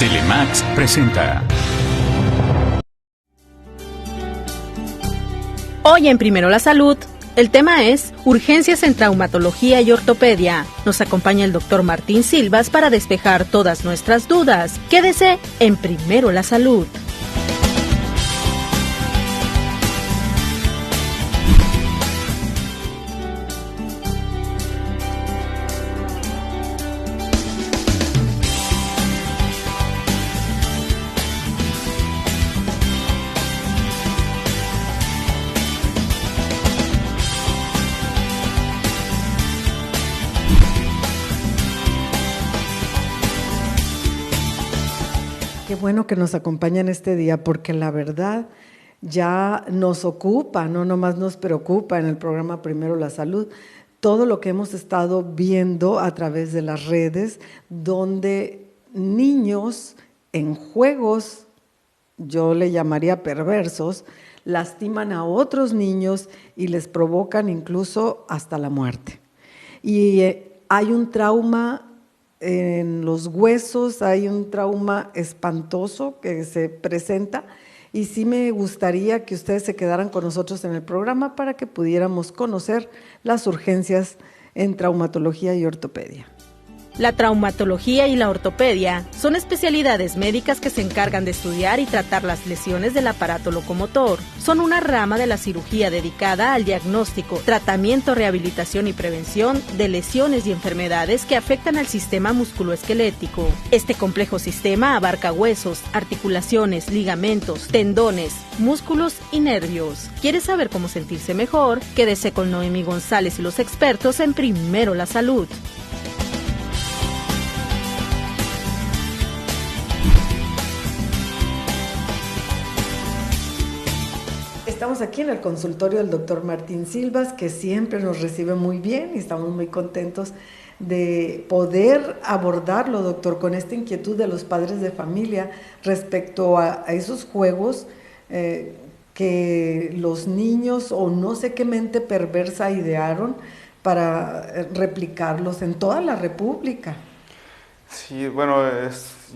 Telemax presenta. Hoy en Primero la Salud, el tema es urgencias en traumatología y ortopedia. Nos acompaña el doctor Martín Silvas para despejar todas nuestras dudas. Quédese en Primero la Salud. Qué bueno que nos acompañan este día, porque la verdad ya nos ocupa, no nomás nos preocupa en el programa Primero la Salud, todo lo que hemos estado viendo a través de las redes, donde niños en juegos, yo le llamaría perversos, lastiman a otros niños y les provocan incluso hasta la muerte. Y hay un trauma en los huesos, hay un trauma espantoso que se presenta, y sí me gustaría que ustedes se quedaran con nosotros en el programa para que pudiéramos conocer las urgencias en traumatología y ortopedia. La traumatología y la ortopedia son especialidades médicas que se encargan de estudiar y tratar las lesiones del aparato locomotor. Son una rama de la cirugía dedicada al diagnóstico, tratamiento, rehabilitación y prevención de lesiones y enfermedades que afectan al sistema musculoesquelético. Este complejo sistema abarca huesos, articulaciones, ligamentos, tendones, músculos y nervios. ¿Quieres saber cómo sentirse mejor? Quédese con Noemí González y los expertos en Primero la Salud. Estamos aquí en el consultorio del doctor Martín Silvas, que siempre nos recibe muy bien y estamos muy contentos de poder abordarlo, doctor, con esta inquietud de los padres de familia respecto a esos juegos que los niños o no sé qué mente perversa idearon para replicarlos en toda la República. Sí, bueno,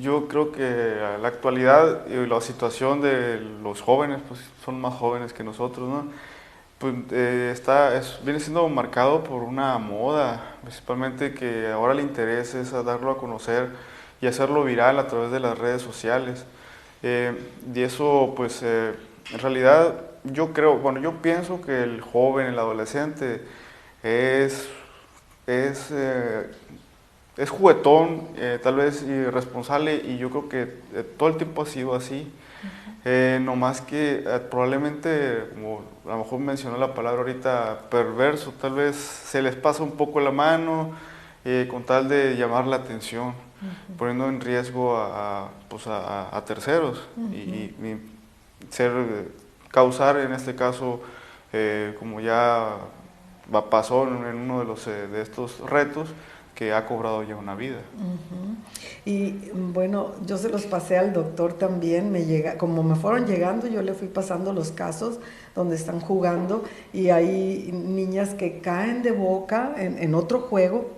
yo creo que la actualidad y la situación de los jóvenes, pues son más jóvenes que nosotros, ¿no? Pues viene siendo marcado por una moda, principalmente que ahora el interés es a darlo a conocer y hacerlo viral a través de las redes sociales. Y eso, pues, en realidad, yo pienso que el joven, el adolescente, es juguetón, tal vez irresponsable, y yo creo que todo el tiempo ha sido así. No más que probablemente, como a lo mejor mencionó la palabra ahorita, perverso, tal vez se les pasa un poco la mano con tal de llamar la atención, poniendo en riesgo a terceros y causar en este caso, como ya pasó en uno de estos retos, que ha cobrado ya una vida. Y bueno, yo se los pasé al doctor también, como me fueron llegando, yo le fui pasando los casos donde están jugando y hay niñas que caen de boca en otro juego,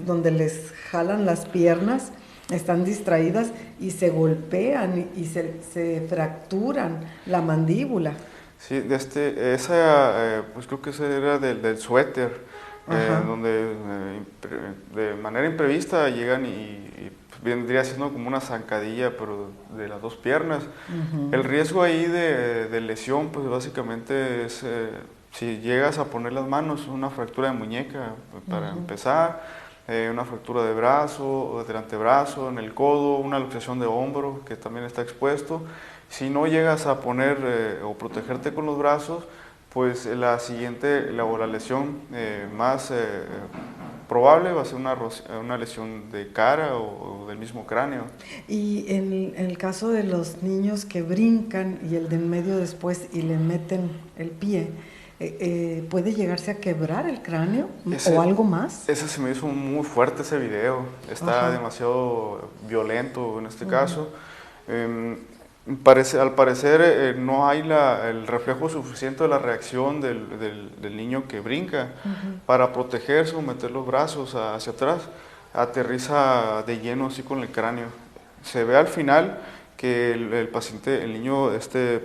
donde les jalan las piernas, están distraídas y se golpean y se fracturan la mandíbula. Sí, pues creo que ese era del suéter. Donde de manera imprevista llegan y vendría siendo como una zancadilla, pero de las dos piernas. El riesgo ahí de lesión, pues básicamente es, si llegas a poner las manos, una fractura de muñeca, para empezar, una fractura de brazo, o del antebrazo, en el codo, una luxación de hombro, que también está expuesto. Si no llegas a poner o protegerte con los brazos, pues la lesión más probable va a ser una lesión de cara o del mismo cráneo. Y en el caso de los niños que brincan y el de en medio después y le meten el pie, ¿puede llegarse a quebrar el cráneo o algo más? Ese se me hizo muy fuerte, ese video. Está demasiado violento en este caso. Al parecer no hay el reflejo suficiente de la reacción del niño que brinca para protegerse o meter los brazos hacia atrás. Aterriza de lleno así con el cráneo. se ve al final que el paciente, el niño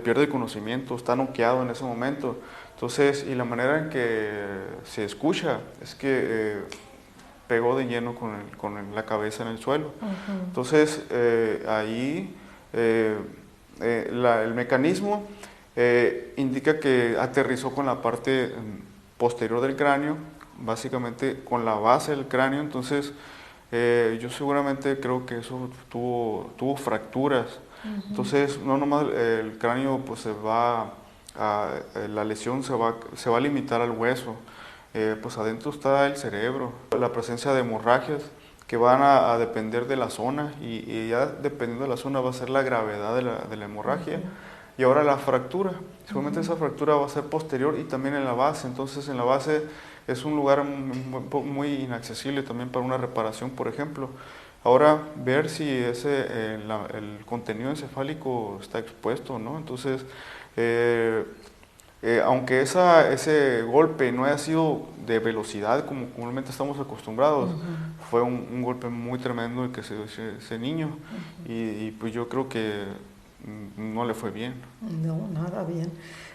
pierde el conocimiento, está noqueado en ese momento. Entonces, y la manera en que se escucha es que pegó de lleno con la cabeza en el suelo. Entonces, ahí el mecanismo indica que aterrizó con la parte posterior del cráneo, básicamente con la base del cráneo. Entonces, yo seguramente creo que eso tuvo fracturas. Entonces, no nomás el cráneo pues la lesión se va a limitar al hueso. Pues adentro está el cerebro, la presencia de hemorragias que van a depender de la zona y ya dependiendo de la zona va a ser la gravedad de la hemorragia. Y ahora la fractura, seguramente esa fractura va a ser posterior y también en la base. Entonces en la base es un lugar muy inaccesible también para una reparación, por ejemplo. Ahora, ver si el contenido encefálico está expuesto, ¿no? Entonces, aunque ese golpe no haya sido de velocidad como comúnmente estamos acostumbrados, fue un golpe muy tremendo el que se dio ese niño y pues yo creo que no le fue bien. No, nada bien.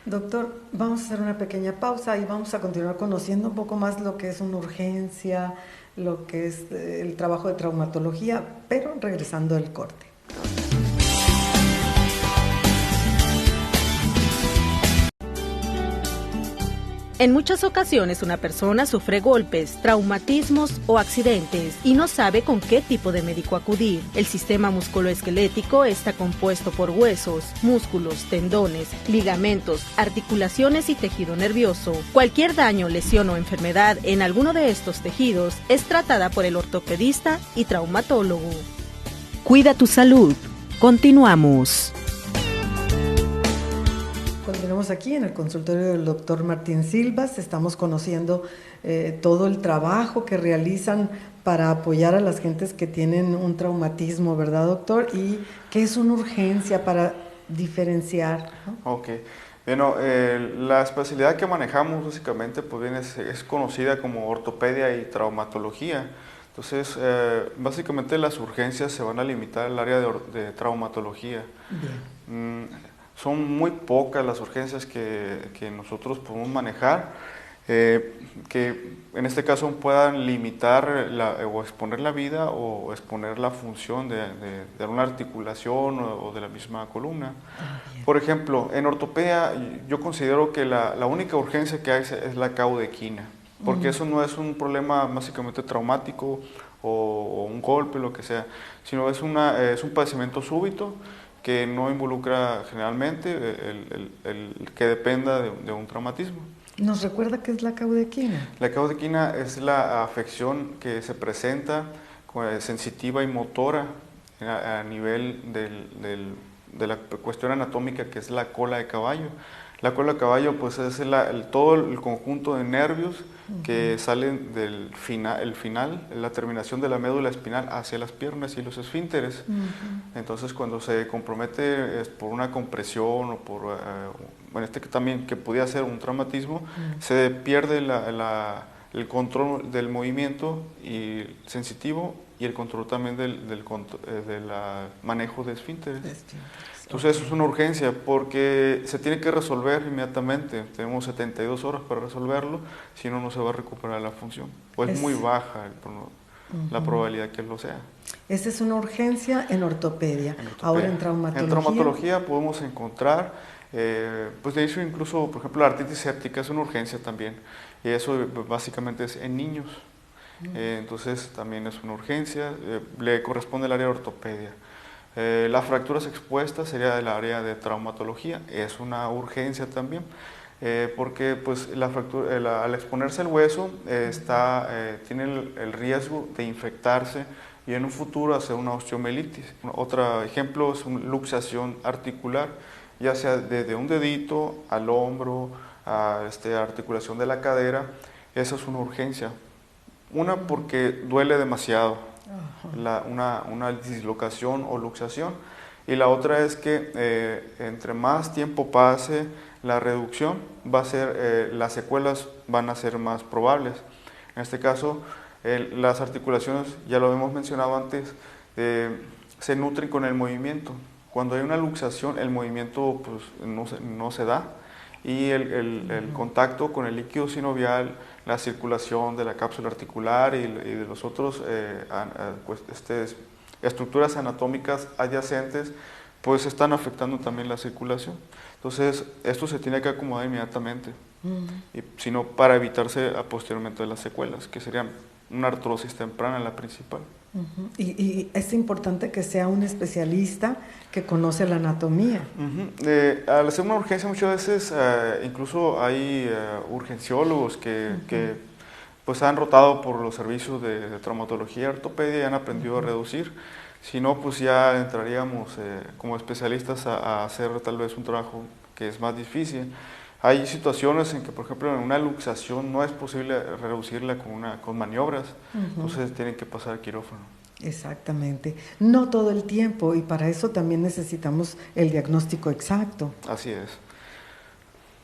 Doctor, vamos a hacer una pequeña pausa y vamos a continuar conociendo un poco más lo que es una urgencia, lo que es el trabajo de traumatología, pero regresando del corte. En muchas ocasiones una persona sufre golpes, traumatismos o accidentes y no sabe con qué tipo de médico acudir. El sistema musculoesquelético está compuesto por huesos, músculos, tendones, ligamentos, articulaciones y tejido nervioso. Cualquier daño, lesión o enfermedad en alguno de estos tejidos es tratada por el ortopedista y traumatólogo. Cuida tu salud. Continuamos. Continuamos aquí en el consultorio del doctor Martín Silvas. Estamos conociendo todo el trabajo que realizan para apoyar a las gentes que tienen un traumatismo, ¿verdad, doctor? Y qué es una urgencia para diferenciar, ¿no? Ok. Bueno, la especialidad que manejamos básicamente pues bien es conocida como ortopedia y traumatología. Entonces, básicamente las urgencias se van a limitar al área de traumatología. Bien. Son muy pocas las urgencias que nosotros podemos manejar, que en este caso puedan limitar o exponer la vida o exponer la función de una articulación o de la misma columna. Por ejemplo, en ortopedia yo considero que la única urgencia que hay es la caudequina, porque eso no es un problema básicamente traumático o un golpe, lo que sea, sino es un padecimiento súbito que no involucra generalmente el que dependa de un traumatismo. ¿Nos recuerda qué es la caudequina? La caudequina es la afección que se presenta sensitiva y motora a nivel de la cuestión anatómica que es la cola de caballo. La cola de caballo pues es todo el conjunto de nervios que salen del final, la terminación de la médula espinal hacia las piernas y los esfínteres. Entonces cuando se compromete por una compresión o por, también que podía ser un traumatismo, se pierde el control del movimiento sensitivo y el control también del manejo de esfínteres. Entonces eso es una urgencia porque se tiene que resolver inmediatamente. Tenemos 72 horas para resolverlo, si no, no se va a recuperar la función. O es muy baja la probabilidad que lo sea. Esa es una urgencia en ortopedia. Ahora en traumatología. En traumatología podemos encontrar, pues de hecho incluso, por ejemplo, la artritis séptica es una urgencia también. Y eso básicamente es en niños. Entonces también es una urgencia, le corresponde al área de ortopedia. Las fracturas expuestas sería del área de traumatología, es una urgencia también, porque pues, la fractura, al exponerse el hueso tiene el riesgo de infectarse y en un futuro hacer una osteomielitis. Otro ejemplo es una luxación articular, ya sea desde un dedito al hombro, a articulación de la cadera. Esa es una urgencia. Una porque duele demasiado. Una dislocación o luxación, y la otra es que entre más tiempo pase la reducción las secuelas van a ser más probables. En este caso las articulaciones, ya lo hemos mencionado antes, se nutren con el movimiento. Cuando hay una luxación, el movimiento pues, no se da, y el contacto con el líquido sinovial, la circulación de la cápsula articular y de los otros estructuras anatómicas adyacentes, pues están afectando también la circulación. Entonces, esto se tiene que acomodar inmediatamente, y, sino para evitarse posteriormente las secuelas, que serían una artrosis temprana, la principal. Y es importante que sea un especialista que conoce la anatomía. Al hacer una urgencia muchas veces incluso hay urgenciólogos que pues han rotado por los servicios de traumatología y ortopedia y han aprendido a reducir. Si no, pues ya entraríamos como especialistas a hacer tal vez un trabajo que es más difícil. Hay situaciones en que, por ejemplo, en una luxación no es posible reducirla con maniobras, entonces tienen que pasar al quirófano. Exactamente. No todo el tiempo, y para eso también necesitamos el diagnóstico exacto. Así es.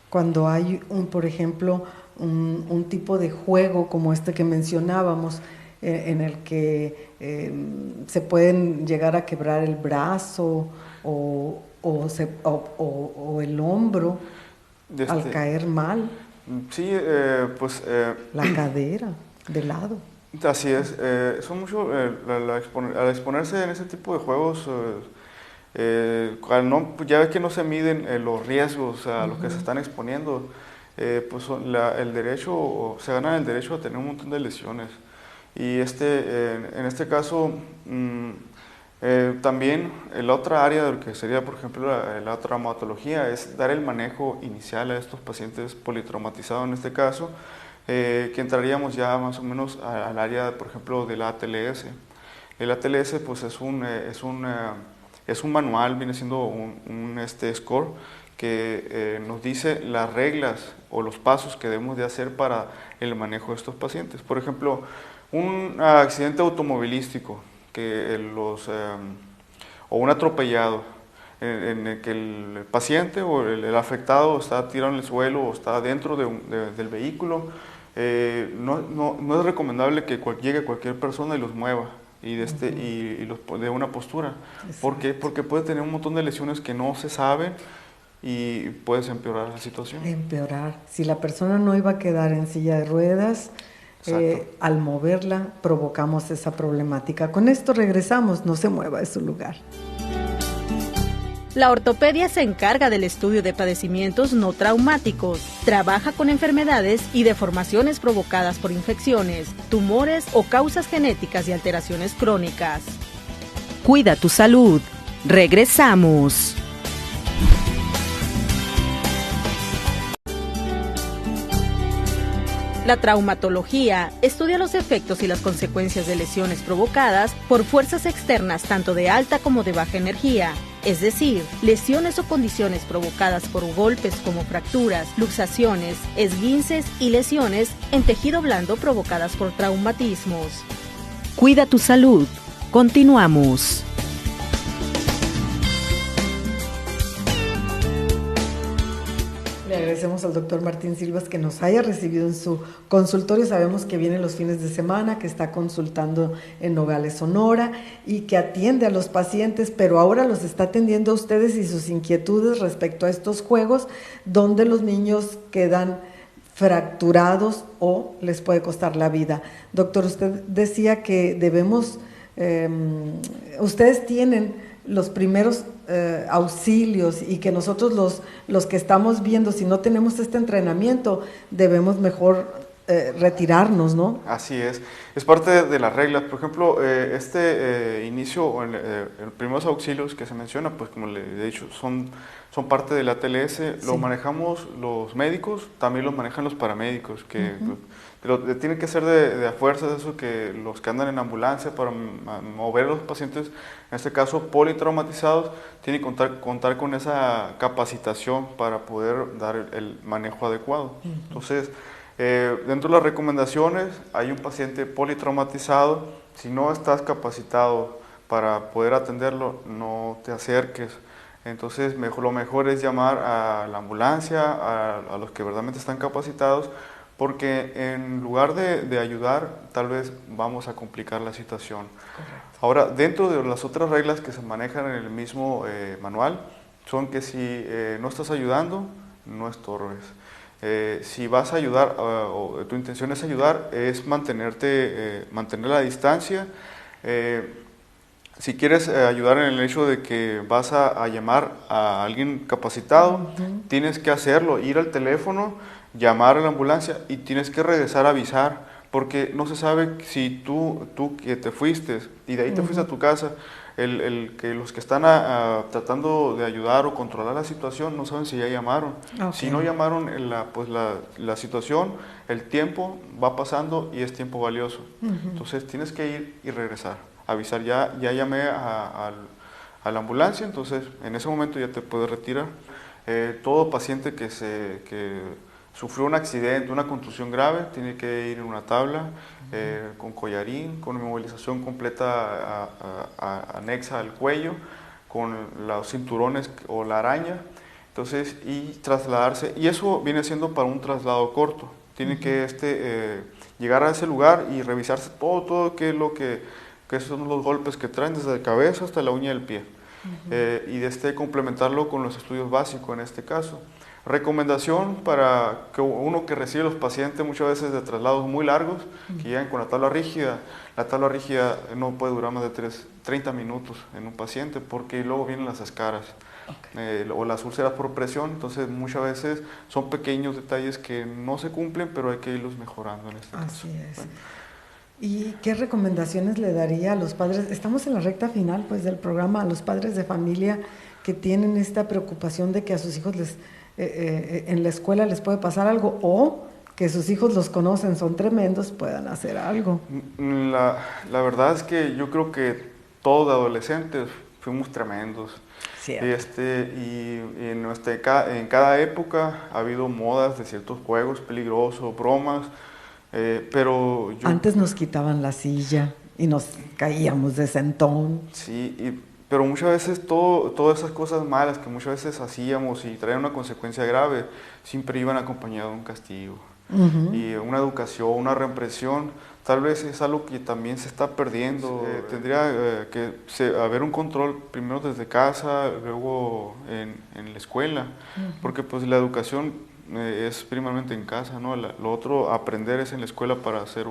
Cuando hay, por ejemplo, un tipo de juego como este que mencionábamos, en el que se pueden llegar a quebrar el brazo o el hombro al caer mal. Sí, pues... la cadera, de lado. Así es. Son mucho, al exponerse en ese tipo de juegos, ya ves que no se miden los riesgos a los que se están exponiendo, pues se gana el derecho a tener un montón de lesiones. Y en este caso, también la otra área de lo que sería, por ejemplo, la traumatología es dar el manejo inicial a estos pacientes politraumatizados en este caso, que entraríamos ya más o menos al área, por ejemplo, del ATLS. El ATLS pues es un manual, viene siendo un score que nos dice las reglas o los pasos que debemos de hacer para el manejo de estos pacientes. Por ejemplo, un accidente automovilístico o un atropellado en el que el paciente o el afectado está tirado en el suelo o está dentro del vehículo, no es recomendable que llegue cualquier persona y los mueva y los dé una postura. ¿Por qué? Porque puede tener un montón de lesiones que no se saben y puedes empeorar la situación. Empeorar. Si la persona no iba a quedar en silla de ruedas, al moverla provocamos esa problemática. Con esto regresamos, no se mueva de su lugar. La ortopedia se encarga del estudio de padecimientos no traumáticos, trabaja con enfermedades y deformaciones provocadas por infecciones, tumores o causas genéticas y alteraciones crónicas. Cuida tu salud. Regresamos. La traumatología estudia los efectos y las consecuencias de lesiones provocadas por fuerzas externas tanto de alta como de baja energía, es decir, lesiones o condiciones provocadas por golpes como fracturas, luxaciones, esguinces y lesiones en tejido blando provocadas por traumatismos. Cuida tu salud. Continuamos. Le agradecemos al doctor Martín Silvas que nos haya recibido en su consultorio. Sabemos que viene los fines de semana, que está consultando en Nogales, Sonora, y que atiende a los pacientes, pero ahora los está atendiendo a ustedes y sus inquietudes respecto a estos juegos, donde los niños quedan fracturados o les puede costar la vida. Doctor, usted decía que debemos, ustedes tienen los primeros auxilios y que nosotros los que estamos viendo, si no tenemos este entrenamiento, debemos mejor retirarnos, ¿no? Así es parte de las reglas. Por ejemplo, inicio, los primeros auxilios que se menciona, pues como le he dicho, son parte del ATLS, sí. Lo manejamos los médicos, también lo manejan los paramédicos, que tienen que ser de a fuerzas eso, que los que andan en ambulancia para mover a los pacientes, en este caso politraumatizados, tienen que contar con esa capacitación para poder dar el manejo adecuado. Entonces, dentro de las recomendaciones, hay un paciente politraumatizado, si no estás capacitado para poder atenderlo, no te acerques. Entonces, lo mejor es llamar a la ambulancia, a los que verdaderamente están capacitados, porque en lugar de ayudar, tal vez vamos a complicar la situación. Correcto. Ahora, dentro de las otras reglas que se manejan en el mismo manual, son que si no estás ayudando, no estorbes. Si vas a ayudar, o tu intención es ayudar, es mantener la distancia. Si quieres ayudar en el hecho de que vas a llamar a alguien capacitado, tienes que hacerlo, ir al teléfono, llamar a la ambulancia y tienes que regresar a avisar, porque no se sabe si tú que te fuiste y de ahí te fuiste a tu casa, que los que están tratando de ayudar o controlar la situación no saben si ya llamaron. Okay. Si no llamaron, la situación, el tiempo va pasando y es tiempo valioso. Entonces tienes que ir y regresar, avisar, ya llamé a la ambulancia, entonces en ese momento ya te puedes retirar. Todo paciente que sufrió un accidente, una contusión grave, tiene que ir en una tabla, con collarín, con inmovilización completa anexa al cuello, con los cinturones o la araña, entonces, y trasladarse, y eso viene siendo para un traslado corto. Tiene que llegar a ese lugar y revisarse todo que son los golpes que traen desde la cabeza hasta la uña del pie, y complementarlo con los estudios básicos en este caso. Recomendación para uno que recibe los pacientes muchas veces de traslados muy largos, que llegan con la tabla rígida. La tabla rígida no puede durar más de 30 minutos en un paciente, porque luego vienen las escaras, o las úlceras por presión. Entonces muchas veces son pequeños detalles que no se cumplen, pero hay que irlos mejorando en este caso. Así es. Bueno. ¿Y qué recomendaciones le daría a los padres? Estamos en la recta final del programa, a los padres de familia que tienen esta preocupación de que a sus hijos en la escuela les puede pasar algo, o que sus hijos los conocen, son tremendos, puedan hacer algo. La verdad es que yo creo que todos de adolescentes fuimos tremendos. Y en cada época ha habido modas de ciertos juegos peligrosos, bromas, pero antes nos quitaban la silla y nos caíamos de sentón. Sí, pero muchas veces todas esas cosas malas que muchas veces hacíamos y traían una consecuencia grave, siempre iban acompañadas de un castigo. Y una educación, una represión, tal vez es algo que también se está perdiendo. Tendría que haber un control primero desde casa, luego en la escuela, porque pues la educación es primeramente en casa, ¿no? Lo otro, aprender es en la escuela para hacer,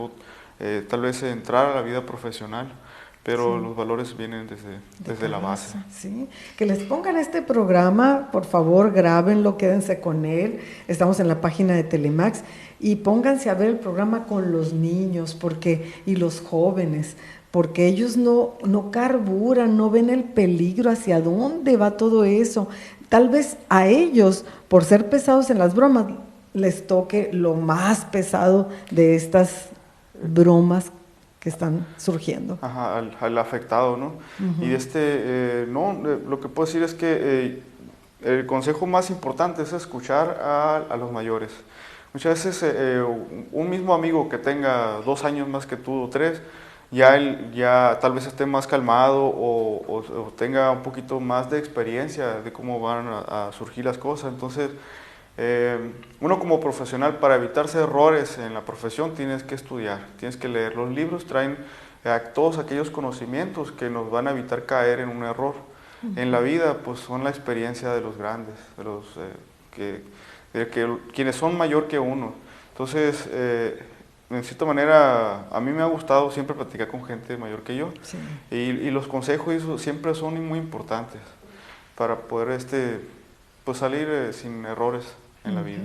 tal vez entrar a la vida profesional. Pero los valores vienen desde la base. Sí, que les pongan este programa, por favor, grábenlo, quédense con él. Estamos en la página de Telemax y pónganse a ver el programa con los niños y los jóvenes, porque ellos no carburan, no ven el peligro, hacia dónde va todo eso. Tal vez a ellos, por ser pesados en las bromas, les toque lo más pesado de estas bromas que están surgiendo. Ajá, al afectado, ¿no? Y lo que puedo decir es que el consejo más importante es escuchar a los mayores. Muchas veces un mismo amigo que tenga 2 años más que tú o 3, ya tal vez esté más calmado o tenga un poquito más de experiencia de cómo van a surgir las cosas. Entonces, uno como profesional, para evitarse errores en la profesión, tienes que estudiar, tienes que leer. Los libros traen todos aquellos conocimientos que nos van a evitar caer en un error. En la vida, pues son la experiencia de los grandes, de los quienes son mayor que uno. Entonces, en cierta manera, a mí me ha gustado siempre platicar con gente mayor que yo, y los consejos siempre son muy importantes para poder pues salir sin errores en la vida.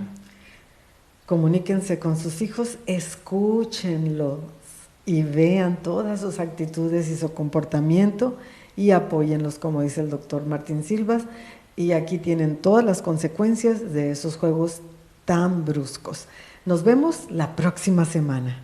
Comuníquense con sus hijos, escúchenlos y vean todas sus actitudes y su comportamiento y apóyenlos, como dice el doctor Martín Silvas. Y aquí tienen todas las consecuencias de esos juegos tan bruscos. Nos vemos la próxima semana.